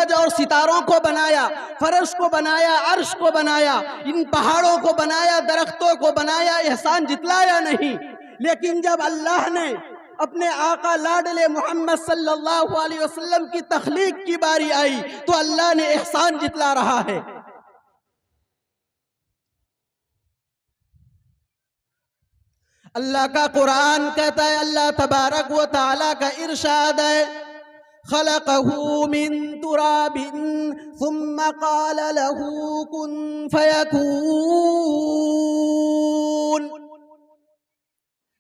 सूरज और सितारों को बनाया, फर्श को बनाया, अर्श को बनाया, इन पहाड़ों को बनाया, दरख्तों को बनाया, एहसान जितलाया नहीं। लेकिन जब अल्लाह ने अपने आका लाडले मोहम्मद सल्लल्लाहु अलैहि वसल्लम की तख्लीक की बारी आई तो अल्लाह ने एहसान जितला रहा है। अल्लाह का कुरान कहता है, अल्लाह तबारक व तआला का इरशाद है, खलक़हू मिन तुराबिन सुम्मा क़ाल लहू कुन फयकून।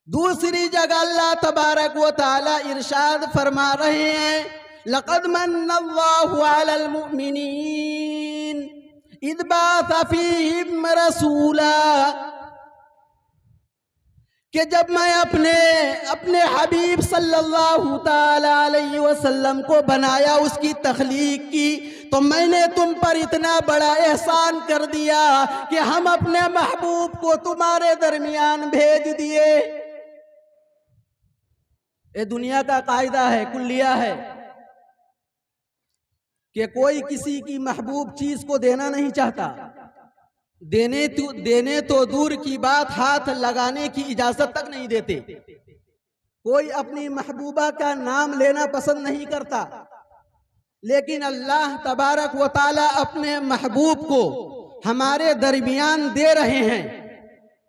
दूसरी जगह अल्लाह तबारक व तआला इरशाद फरमा रहे हैं, लक़द मन्नल्लाहु अलल मुमिनीन इज़ बअस फ़ीहिम रसूला, कि जब मैं अपने हबीब सल्लल्लाहु ताला अलैहि वसल्लम को बनाया, उसकी तख्लीक की, तो मैंने तुम पर इतना बड़ा एहसान कर दिया कि हम अपने महबूब को तुम्हारे दरमियान भेज दिए। ये दुनिया का कायदा है, कुल्लिया है कि कोई किसी की महबूब चीज को देना नहीं चाहता। देने तो दूर की बात, हाथ लगाने की इजाजत तक नहीं देते। कोई अपनी महबूबा का नाम लेना पसंद नहीं करता, लेकिन अल्लाह तबारक व ताला अपने महबूब को हमारे दरमियान दे रहे हैं।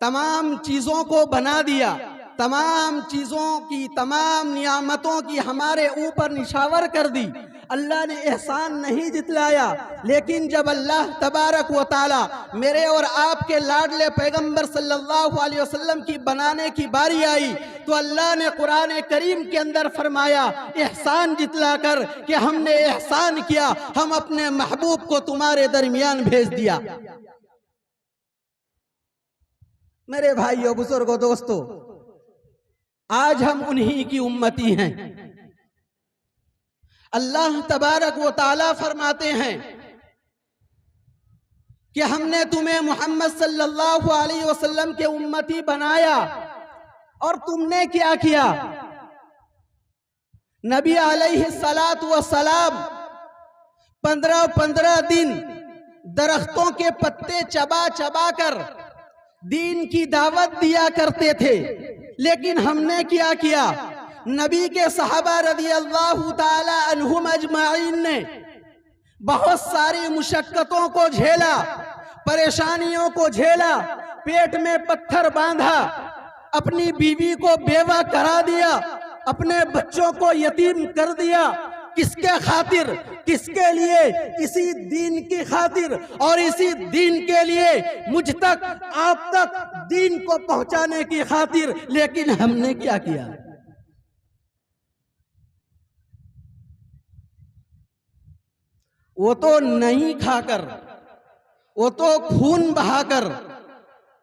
तमाम चीजों को बना दिया, तमाम चीजों की, तमाम नियामतों की हमारे ऊपर निछावर कर दी। अल्लाह ने एहसान नहीं जितलाया, लेकिन जब अल्लाह तबारक व ताला मेरे और आपके लाडले पैगंबर सल्लल्लाहु अलैहि वसल्लम की बनाने की बारी आई तो अल्लाह ने कुरान करीम के अंदर फरमाया, एहसान जितलाकर कि हमने एहसान किया, हम अपने महबूब को तुम्हारे दरमियान भेज दिया। मेरे भाइयों, बुजुर्गों, दोस्तों, आज हम उन्हीं की उम्मती हैं। अल्लाह तबारक व ताला फरमाते हैं कि हमने तुम्हें मोहम्मद सल्लल्लाहु अलैहि वसल्लम के उम्मती बनाया, और तुमने क्या किया? नबी अलैहि सलातु व सलाम 15 दिन दरख्तों के पत्ते चबा चबा कर दीन की दावत दिया करते थे। लेकिन हमने क्या किया? नबी के सहाबा रज़ी अल्लाहु ताला अन्हुम अजमाइन ने बहुत सारी मुशक्कतों को झेला, परेशानियों को झेला, पेट में पत्थर बांधा, अपनी बीवी को बेवा करा दिया, अपने बच्चों को यतीम कर दिया। किसके खातिर? किसके लिए? इसी दीन की खातिर, और इसी दीन के लिए मुझ तक, आप तक दीन को पहुंचाने की खातिर। लेकिन हमने क्या किया? वो तो नहीं खाकर, वो तो खून बहाकर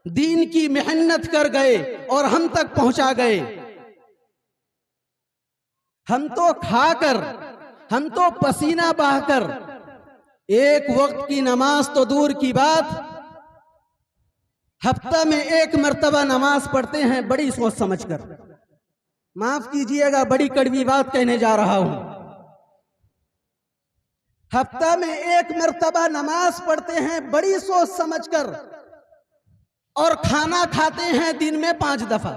दीन की मेहनत कर गए और हम तक पहुंचा गए। हम तो खाकर, हम तो पसीना बहाकर, एक वक्त की नमाज तो दूर की बात, हफ्ता में एक मर्तबा नमाज पढ़ते हैं बड़ी सोच समझकर। माफ कीजिएगा, बड़ी कड़वी बात कहने जा रहा हूं। हफ्ता में एक मर्तबा नमाज पढ़ते हैं बड़ी सोच समझकर, और खाना खाते हैं दिन में 5 दफा।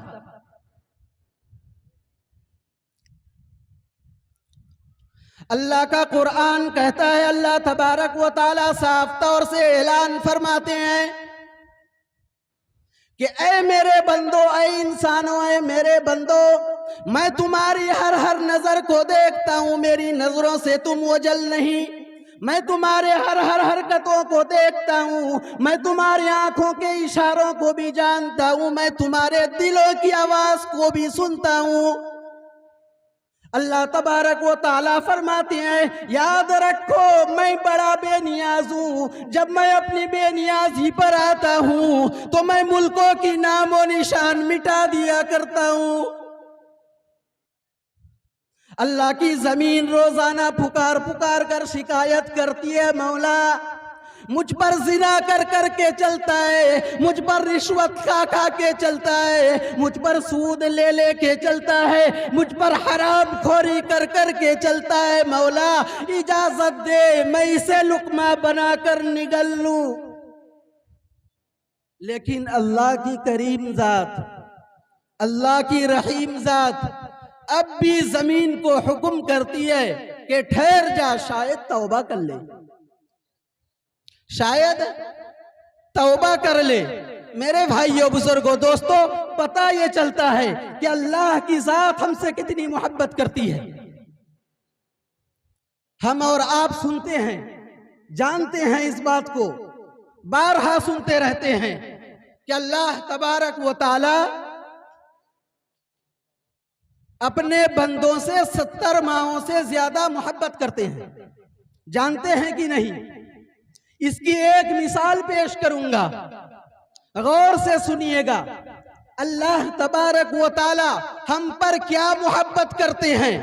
अल्लाह का कुरान कहता है, अल्लाह तबारक व ताला साफ तौर से ऐलान फरमाते हैं कि ऐ मेरे बंदो, ऐ इंसानों, ऐ मेरे बंदो, मैं तुम्हारी हर नजर को देखता हूं, मेरी नजरों से तुम ओझल नहीं। मैं तुम्हारे हर हरकतों को देखता हूं, मैं तुम्हारी आंखों के इशारों को भी जानता हूं, मैं तुम्हारे दिलों की आवाज को भी सुनता हूं। अल्लाह तबारक व ताला फरमाते हैं, याद रखो मैं बड़ा बेनियाज हूं। जब मैं अपनी बेनियाजी पर आता हूं तो मैं मुल्कों की नामो निशान मिटा दिया करता हूं। अल्लाह की जमीन रोजाना पुकार पुकार कर शिकायत करती है, मौला मुझ पर जिना कर कर के चलता है, मुझ पर रिश्वत खा खा के चलता है, मुझ पर सूद ले ले के चलता है, मुझ पर हराम खोरी कर कर के चलता है। मौला इजाजत दे मैं इसे लुकमा बनाकर निगल लूं। लेकिन अल्लाह की करीम जात, अल्लाह की रहीम जात अब भी जमीन को हुक्म करती है कि ठहर जा, शायद तौबा कर ले, शायद तौबा कर ले। मेरे भाइयों बुजुर्गों दोस्तों, पता ये चलता है कि अल्लाह की जात हमसे कितनी मोहब्बत करती है। हम और आप सुनते हैं, जानते हैं इस बात को, बारहा सुनते रहते हैं कि अल्लाह तबारक व तआला अपने बंदों से 70 माओं से ज्यादा मोहब्बत करते हैं। जानते हैं कि नहीं? इसकी एक मिसाल पेश करूंगा, गौर से सुनिएगा। अल्लाह तबारक व तआला हम पर क्या मोहब्बत करते हैं।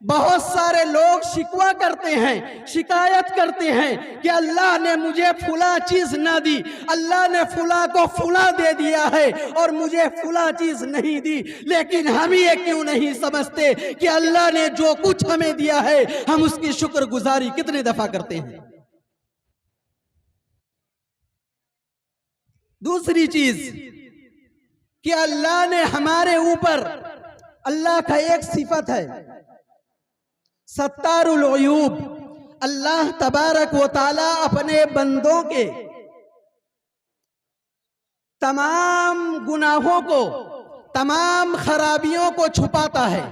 बहुत सारे लोग शिकवा करते हैं, शिकायत करते हैं कि अल्लाह ने मुझे फुला चीज ना दी, अल्लाह ने फुला को फुला दे दिया है और मुझे फुला चीज नहीं दी। लेकिन हम ये क्यों नहीं समझते कि अल्लाह ने जो कुछ हमें दिया है हम उसकी शुक्रगुजारी कितने दफा करते हैं। दूसरी चीज कि अल्लाह ने हमारे ऊपर, अल्लाह का एक सिफत है सत्तारुल उयूब, अल्लाह तबारक व तआला अपने बंदों के तमाम गुनाहों को, तमाम खराबियों को छुपाता है।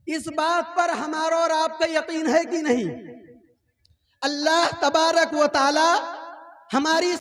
इस बात पर हमारा और आपका यकीन है कि नहीं? अल्लाह तबारक व तआला हमारी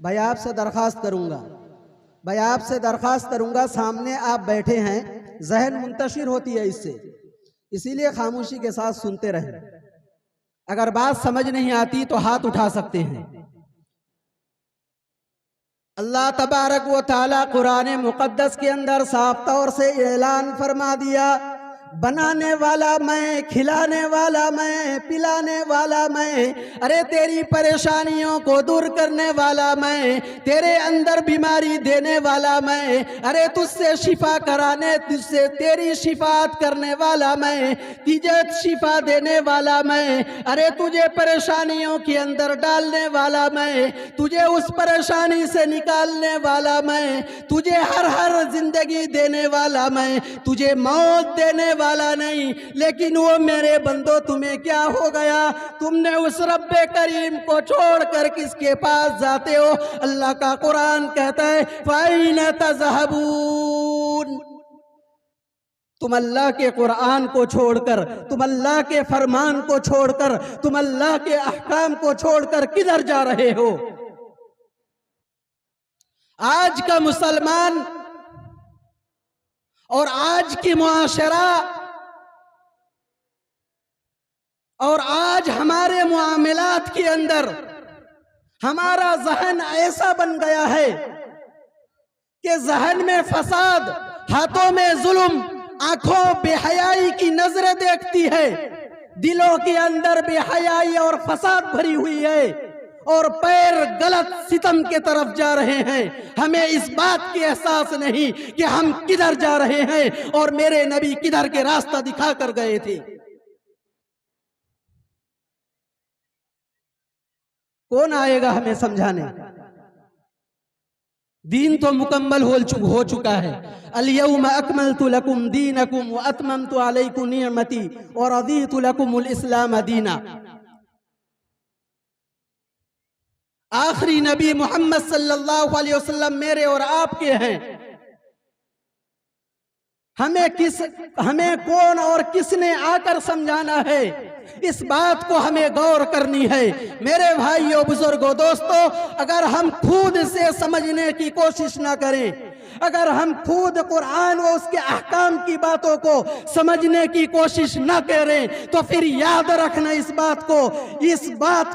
भाई आपसे दरख्वास्त करूंगा, भाई आपसे दरख्वास्त करूंगा, सामने आप बैठे हैं, जहन मुंतशिर होती है इससे, इसीलिए खामोशी के साथ सुनते रहें। अगर बात समझ नहीं आती तो हाथ उठा सकते हैं। अल्लाह तबारक व तआला कुरान मुक़द्दस के अंदर साफ तौर से ऐलान फरमा दिया, बनाने वाला मैं, खिलाने वाला मैं, पिलाने वाला मैं, अरे तेरी परेशानियों को दूर करने वाला मैं, तेरे अंदर बीमारी देने वाला मैं, अरे तुझसे शिफा कराने, तुझसे तेरी शिफात करने वाला मैं, तुझे शिफा देने वाला मैं, अरे तुझे परेशानियों के अंदर डालने वाला मैं, तुझे उस परेशानी से निकालने वाला मैं, तुझे हर जिंदगी देने वाला मैं, तुझे मौत देने वाला नहीं। लेकिन वो मेरे बंदो तुम्हें क्या हो गया? तुमने उस रब्बे करीम को छोड़कर किसके पास जाते हो? अल्लाह का कुरान कहता है फ़ाइना तज़हबून, तुम अल्लाह के कुरान को छोड़कर, तुम अल्लाह के फरमान को छोड़कर, तुम अल्लाह के अहकाम को छोड़कर किधर जा रहे हो? आज का मुसलमान और आज की मुआशरा और आज हमारे मुआमलात के अंदर हमारा जहन ऐसा बन गया है कि जहन में फसाद, हाथों में जुल्म, आंखों बेहयाई की नजरें देखती है, दिलों के अंदर बेहयाई और फसाद भरी हुई है। और पैर गलत सितम के तरफ जा रहे हैं। हमें इस बात की एहसास नहीं कि हम किधर जा रहे हैं और मेरे नबी किधर के रास्ता दिखा कर गए थे। कौन आएगा हमें समझाने? दीन तो मुकम्मल हो चुका है। अल-यौम अकमलतु लकुम दीनकुम व अतममतु अलैकुम निअमती व रदीतु लकुमुल इस्लाम दीना। आखिरी नबी मोहम्मद सल्लल्लाहु अलैहि वसल्लम मेरे और आपके हैं। हमें कौन और किसने आकर समझाना है, इस बात को हमें गौर करनी है। मेरे भाइयों, बुजुर्गों, दोस्तों, अगर हम खुद से समझने की कोशिश ना करें, अगर हम खुद कुरान व उसके अहकाम की बातों को समझने की कोशिश न करें, तो फिर याद रखना इस बात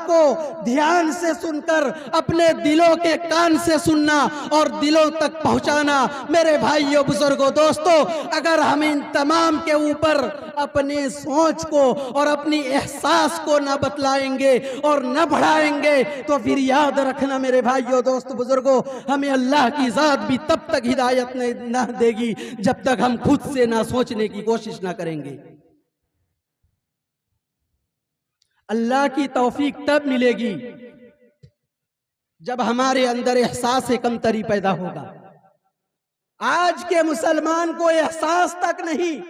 को ध्यान से सुनकर अपने दिलों के कान से सुनना और दिलों तक पहुंचाना। मेरे भाइयों, बुजुर्गों, दोस्तों, अगर हम इन तमाम के ऊपर अपनी सोच को और अपनी एहसास को न बतलाएंगे और न बढ़ाएंगे, तो फिर याद रखना मेरे भाइयों, दोस्तों, बुजुर्गों, हमें अल्लाह की जात भी तब तक हिदायत न देगी जब तक हम खुद से ना सोचने की कोशिश ना करेंगे। अल्लाह की तौफीक तब मिलेगी जब हमारे अंदर एहसास कमतरी पैदा होगा। आज के मुसलमान को एहसास तक नहीं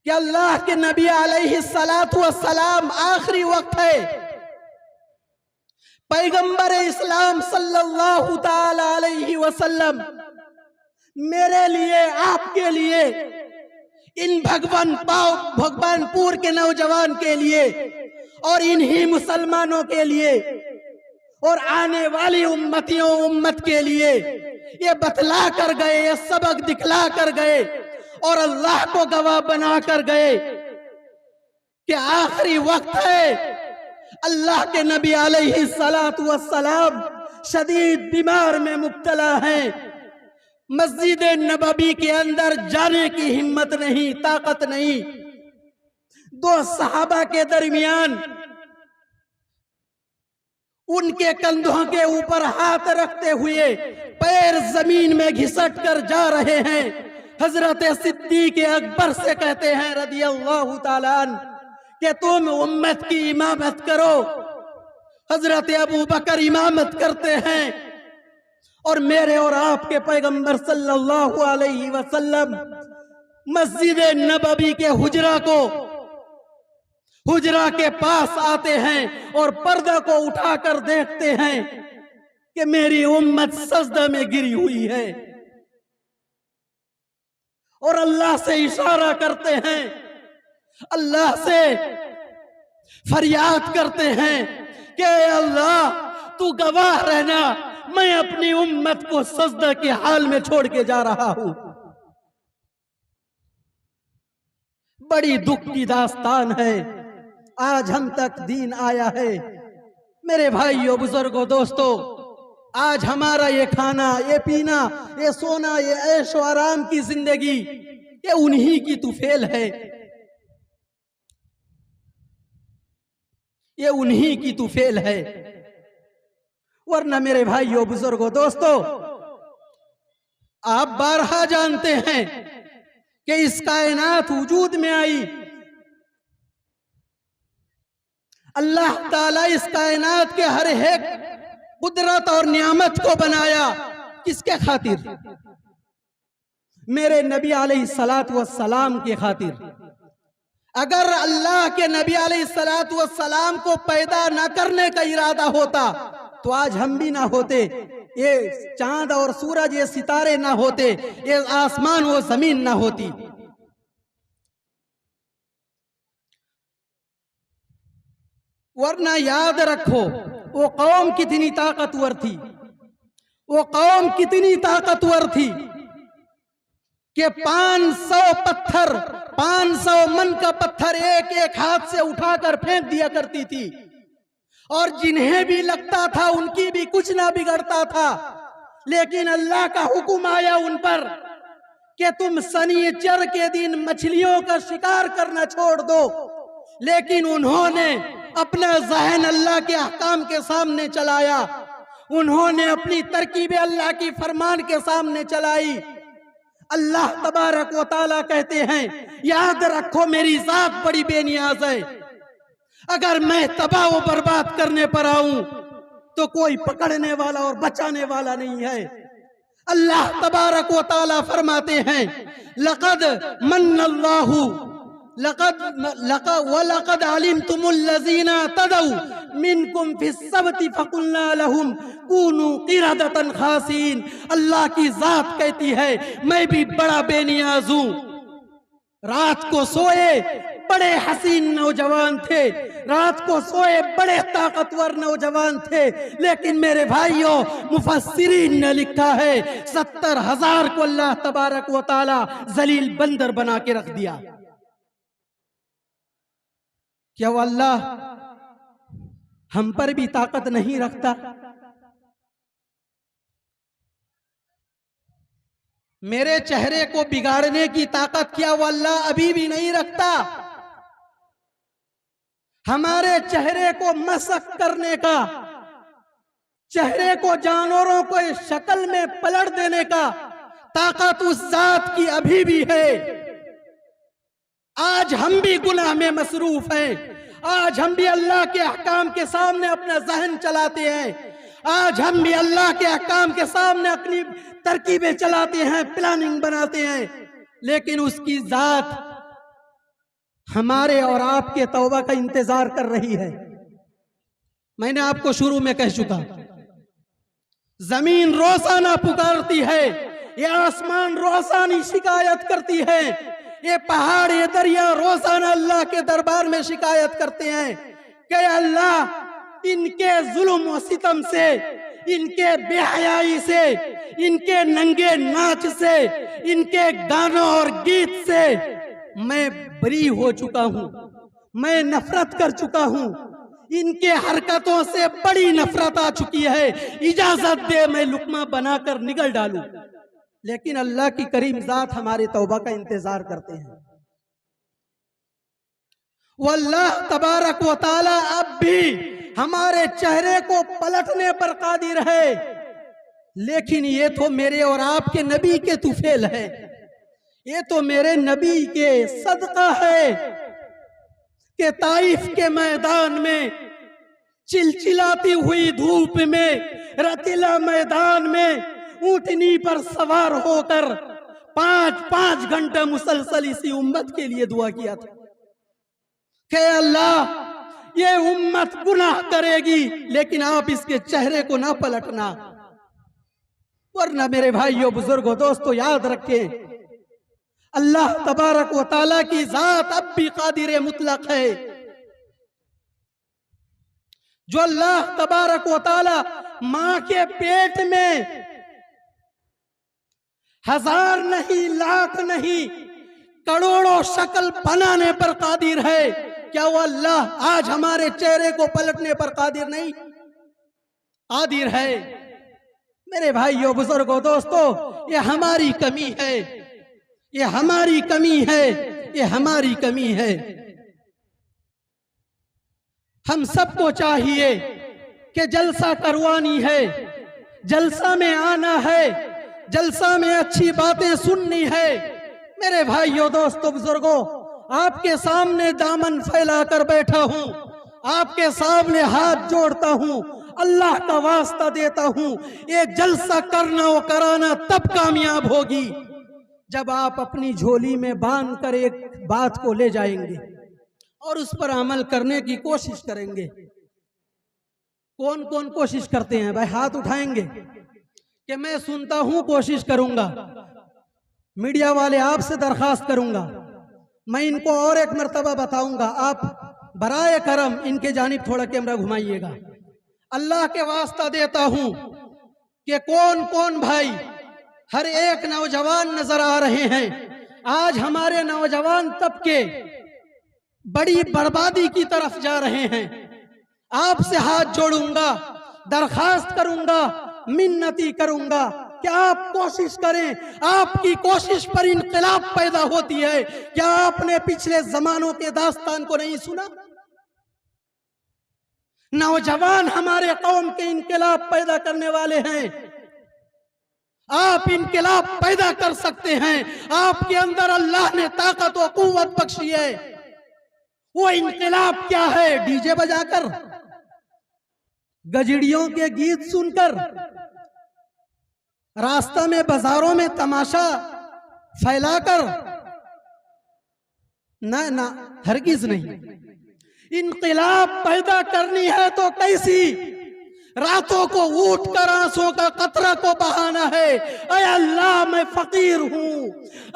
कि अल्लाह के नबी अलैहिस्सलातु वस्सलाम आखिरी वक्त है। पैगंबर इस्लाम सल्लल्लाहु ताला अलैहि वसल्लम मेरे लिए, आपके लिए, इन भगवानपुर के नौजवान के लिए और इन्हीं मुसलमानों के लिए और आने वाली उम्मत के लिए ये बतला कर गए, ये सबक दिखला कर गए और अल्लाह को गवाह बना कर गए कि आखिरी वक्त है। अल्लाह के नबी अलैहिस्सलातु वस्सलाम शदीद बीमार में मुब्तला हैं। मस्जिद नबवी के अंदर जाने की हिम्मत नहीं, ताकत नहीं। दो सहाबा के दरमियान उनके कंधों के ऊपर हाथ रखते हुए पैर जमीन में घिसट कर जा रहे हैं। हजरत सिद्दीक अकबर से कहते हैं रदियल्लाहु ताला अन्हु कि तुम उम्मत की इमामत करो। हजरत अबू बकर इमामत करते हैं और मेरे और आपके पैगंबर सल्लल्लाहु अलैहि वसल्लम मस्जिद नबवी के हुजरा के पास आते हैं और पर्दा को उठाकर देखते हैं कि मेरी उम्मत सजदा में गिरी हुई है और अल्लाह से इशारा करते हैं, अल्लाह से फरियाद करते हैं कि अल्लाह तू गवाह रहना, मैं अपनी उम्मत को सजदा के हाल में छोड़ के जा रहा हूं। बड़ी दुख की दास्तान है, आज हम तक दीन आया है। मेरे भाइयों, बुजुर्गों, दोस्तों, आज हमारा ये खाना, ये पीना, ये सोना, ये ऐशो आराम की जिंदगी, ये उन्हीं की तुफेल है, ये उन्हीं की तुफेल है। वरना मेरे भाइयों, बुजुर्गों, दोस्तों, आप बारहा जानते हैं कि इस कायनात वजूद में आई, अल्लाह ताला इस कायनात के हर एक कुदरत और नियामत को बनाया किसके खातिर? मेरे नबी अलैहिस्सलातु वस्सलाम के खातिर। अगर अल्लाह के नबी अलैहिस्सलातु वस्सलाम को पैदा न करने का इरादा होता तो आज हम भी ना होते, ये चांद और सूरज, ये सितारे ना होते, ये आसमान और जमीन ना होती। वरना याद रखो, वो कौम कितनी ताकतवर थी, वो कौम कितनी ताकतवर थी कि 500 मन का पत्थर एक एक हाथ से उठाकर फेंक दिया करती थी और जिन्हें भी लगता था उनकी भी कुछ ना बिगड़ता था। लेकिन अल्लाह का हुक्म आया उन पर कि तुम शनिचर के दिन मछलियों का शिकार करना छोड़ दो। लेकिन उन्होंने अपना ज़हन अल्लाह के अहकाम के सामने चलाया, उन्होंने अपनी तरकीबें अल्लाह की फरमान के सामने चलाई। अल्लाह तबारक व तआला कहते हैं, याद रखो मेरी जात बड़ी बेनियाज है, अगर मैं तबाह व बर्बाद करने पर आऊं तो कोई पकड़ने वाला और बचाने वाला नहीं है। अल्लाह तबारक व तआला फरमाते हैं, लक़द मन्नल्लाहु लक़द अलिमतुमुल्लज़ीना तदऊ मिनकुम फिस्सब्ति फ़क़ुल्ना लहुम कूनू क़िरदतन ख़ासीन। अल्लाह की जात कहती है, मैं भी बड़ा बेनियाज हूं। रात को सोए बड़े हसीन नौजवान थे, रात को सोए बड़े ताकतवर नौजवान थे, लेकिन मेरे भाइयों मुफस्सिरीन ने लिखा है 70,000 को अल्लाह तबारक व तआला जलील बंदर बना के रख दिया। क्या वो अल्लाह हम पर भी ताकत नहीं रखता? मेरे चेहरे को बिगाड़ने की ताकत क्या वो अल्लाह अभी भी नहीं रखता? हमारे चेहरे को मसक करने का, चेहरे को जानवरों को शक्ल में पलट देने का ताकत उस जात की अभी भी है। आज हम भी गुनाह में मसरूफ हैं, आज हम भी अल्लाह के अहकाम के सामने अपना जहन चलाते हैं, आज हम भी अल्लाह के अहकाम के सामने अपनी तरकीबें चलाते हैं, प्लानिंग बनाते हैं, लेकिन उसकी जात हमारे और आपके तौबा का इंतजार कर रही है। मैंने आपको शुरू में कह चुका, जमीन रोजाना पुकारती है, ये आसमान रोजाना शिकायत करती है, ये पहाड़ ये दरिया रोजाना अल्लाह के दरबार में शिकायत करते हैं कि अल्लाह इनके जुल्म व सितम से, इनके बेहयाई से, इनके नंगे नाच से, इनके गानों और गीत से मैं बरी हो चुका हूं, मैं नफरत कर चुका हूं, इनके हरकतों से बड़ी नफरत आ चुकी है, इजाजत दे मैं लुकमा बनाकर निगल डालूं। लेकिन अल्लाह की करीम जात हमारे तौबा का इंतजार करते हैं। वो अल्लाह तबारक व तआला अब भी हमारे चेहरे को पलटने पर कादिर है, लेकिन ये तो मेरे और आपके नबी के तुफेल है, ये तो मेरे नबी के सदका है कि ताइफ के मैदान में चिलचिलाती हुई धूप में, रतीला मैदान में ऊंटनी पर सवार होकर 5-5 घंटे मुसलसल इसी उम्मत के लिए दुआ किया था कि अल्लाह ये उम्मत गुनाह करेगी, लेकिन आप इसके चेहरे को ना पलटना, वरना मेरे भाइयों बुजुर्गों दोस्तों याद रखें, अल्लाह तबारक व तआला की जात अब भी कादिर मुतलक है। जो अल्लाह तबारक व तआला मां के पेट में 1000 नहीं, लाख नहीं, करोड़ों शक्ल बनाने पर कादिर है, क्या वो अल्लाह आज हमारे चेहरे को पलटने पर कादिर नहीं? कादिर है। मेरे भाइयों बुजुर्गों दोस्तों, ये हमारी कमी है, ये हमारी कमी है, ये हमारी कमी है। हम सबको चाहिए कि जलसा करवानी है, जलसा में आना है, जलसा में अच्छी बातें सुननी है। मेरे भाइयों दोस्तों बुजुर्गों, आपके सामने दामन फैलाकर बैठा हूं, आपके सामने हाथ जोड़ता हूं, अल्लाह का वास्ता देता हूं, ये जलसा करना व कराना तब कामयाब होगी जब आप अपनी झोली में बांध कर एक बात को ले जाएंगे और उस पर अमल करने की कोशिश करेंगे। कौन कौन कोशिश करते हैं भाई? हाथ उठाएंगे कि मैं सुनता हूं, कोशिश करूंगा। मीडिया वाले आपसे दरखास्त करूंगा, मैं इनको और एक मर्तबा बताऊंगा, आप बराए करम इनके जानिब थोड़ा कैमरा घुमाइएगा। अल्लाह के वास्ता देता हूं कि कौन कौन भाई, हर एक नौजवान नजर आ रहे हैं। आज हमारे नौजवान तबके बड़ी बर्बादी की तरफ जा रहे हैं। आपसे हाथ जोड़ूंगा, दरखास्त करूंगा, मिन्नती करूंगा कि आप कोशिश करें। आपकी कोशिश पर इनकलाब पैदा होती है। क्या आपने पिछले जमानों के दास्तान को नहीं सुना? नौजवान हमारे कौम के इनकलाब पैदा करने वाले हैं। आप इनकलाब पैदा कर सकते हैं। आपके अंदर अल्लाह ने ताकत व कुव्वत बख्शी है। वो इनकलाब क्या है? डीजे बजाकर, गजड़ियों के गीत सुनकर, रास्ता में बाजारों में तमाशा फैलाकर? ना ना, हरगिज नहीं। इनकलाब पैदा करनी है तो कैसी? रातों को उठ कर आंसुओं का कतरा को बहाना है। ऐ अल्लाह मैं फकीर हूं,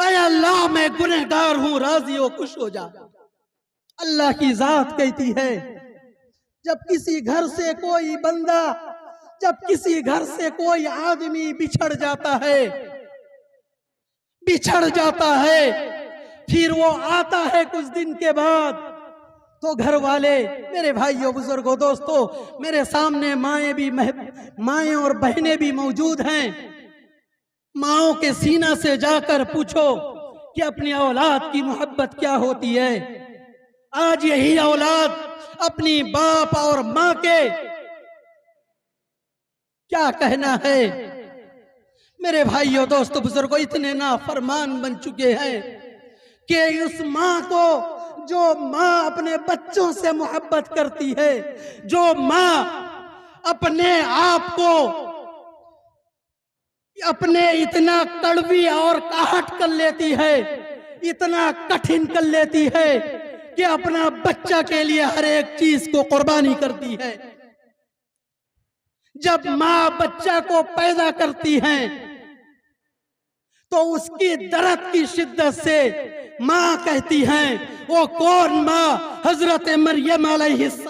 ऐ अल्लाह मैं गुनहगार हूं, राजी हो खुश हो जा। अल्लाह की जात कहती है, जब किसी घर से कोई बंदा, जब किसी घर से कोई आदमी बिछड़ जाता है, फिर वो आता है कुछ दिन के बाद, तो घर वाले, मेरे भाइयों बुजुर्गों दोस्तों, मेरे सामने माएं और बहनें भी मौजूद हैं। माओं के सीना से जाकर पूछो कि अपनी औलाद की मोहब्बत क्या होती है। आज यही औलाद अपनी बाप और मां के क्या कहना है। मेरे भाइयों दोस्तों बुजुर्गों, इतने नाफरमान बन चुके हैं कि उस मां को, जो मां अपने बच्चों से मोहब्बत करती है, जो मां अपने आप को अपने इतना कड़वी और काहट कर लेती है, इतना कठिन कर लेती है कि अपना बच्चा के लिए हर एक चीज को कुर्बानी करती है। जब मां बच्चा को पैदा करती है तो उसकी दर्द की शिद्दत से मां कहती हैं, वो कौन मां? हजरत मरियम अलैहिस्सलाम